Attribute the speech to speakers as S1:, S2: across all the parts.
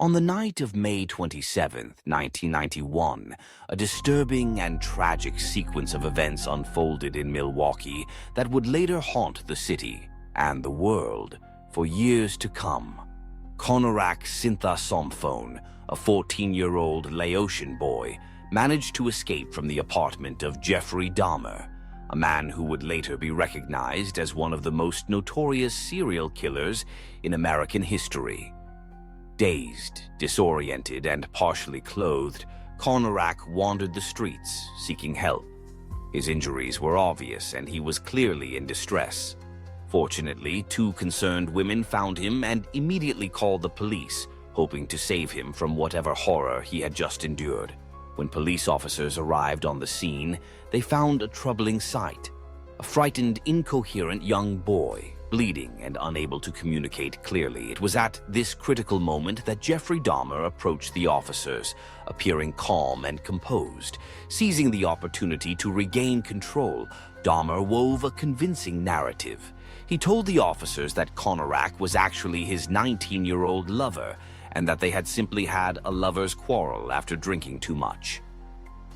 S1: On the night of May 27, 1991, a disturbing and tragic sequence of events unfolded in Milwaukee that would later haunt the city and the world for years to come. Konorak Syntha-Somphone, a 14-year-old Laotian boy, managed to escape from the apartment of Jeffrey Dahmer, a man who would later be recognized as one of the most notorious serial killers in American history. Dazed, disoriented, and partially clothed, Konorak wandered the streets, seeking help. His injuries were obvious, and he was clearly in distress. Fortunately, two concerned women found him and immediately called the police, hoping to save him from whatever horror he had just endured. When police officers arrived on the scene, they found a troubling sight. A frightened, incoherent young boy, bleeding and unable to communicate clearly. It was at this critical moment that Jeffrey Dahmer approached the officers, appearing calm and composed. Seizing the opportunity to regain control, Dahmer wove a convincing narrative. He told the officers that Konorak was actually his 19-year-old lover, and that they had simply had a lover's quarrel after drinking too much.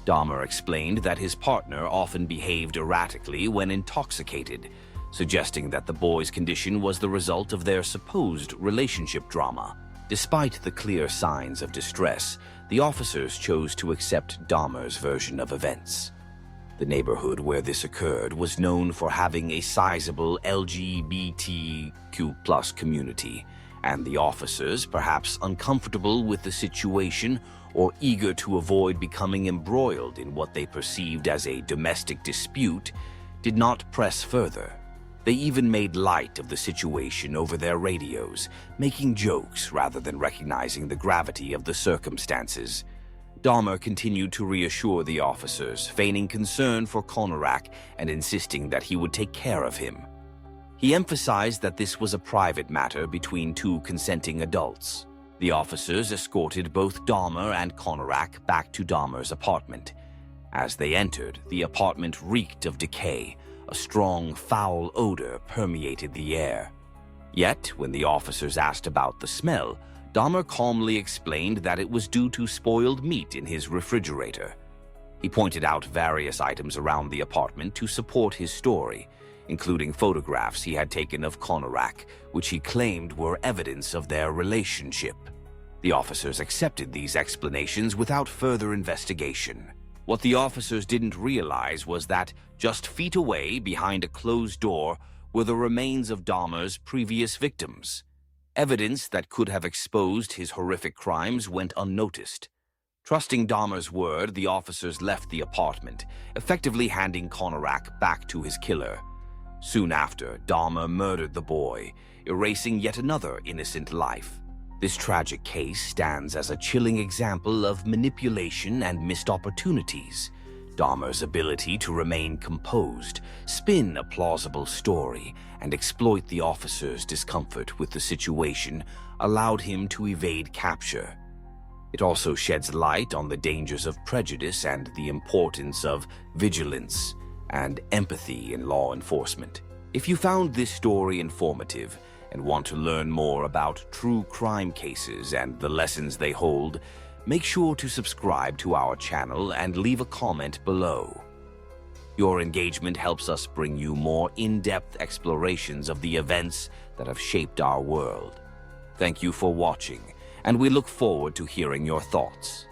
S1: Dahmer explained that his partner often behaved erratically when intoxicated, suggesting that the boy's condition was the result of their supposed relationship drama. Despite the clear signs of distress, the officers chose to accept Dahmer's version of events. The neighborhood where this occurred was known for having a sizable LGBTQ+ community, and the officers, perhaps uncomfortable with the situation or eager to avoid becoming embroiled in what they perceived as a domestic dispute, did not press further. They even made light of the situation over their radios, making jokes rather than recognizing the gravity of the circumstances. Dahmer continued to reassure the officers, feigning concern for Konorak and insisting that he would take care of him. He emphasized that this was a private matter between two consenting adults. The officers escorted both Dahmer and Konorak back to Dahmer's apartment. As they entered, the apartment reeked of decay. A strong, foul odor permeated the air. Yet, when the officers asked about the smell, Dahmer calmly explained that it was due to spoiled meat in his refrigerator. He pointed out various items around the apartment to support his story, including photographs he had taken of Konorak, which he claimed were evidence of their relationship. The officers accepted these explanations without further investigation. What the officers didn't realize was that just feet away, behind a closed door, were the remains of Dahmer's previous victims. Evidence that could have exposed his horrific crimes went unnoticed. Trusting Dahmer's word, the officers left the apartment, effectively handing Konorak back to his killer. Soon after, Dahmer murdered the boy, erasing yet another innocent life. This tragic case stands as a chilling example of manipulation and missed opportunities. Dahmer's ability to remain composed, spin a plausible story, and exploit the officers' discomfort with the situation allowed him to evade capture. It also sheds light on the dangers of prejudice and the importance of vigilance and empathy in law enforcement. If you found this story informative and want to learn more about true crime cases and the lessons they hold, make sure to subscribe to our channel and leave a comment below. Your engagement helps us bring you more in-depth explorations of the events that have shaped our world. Thank you for watching, and we look forward to hearing your thoughts.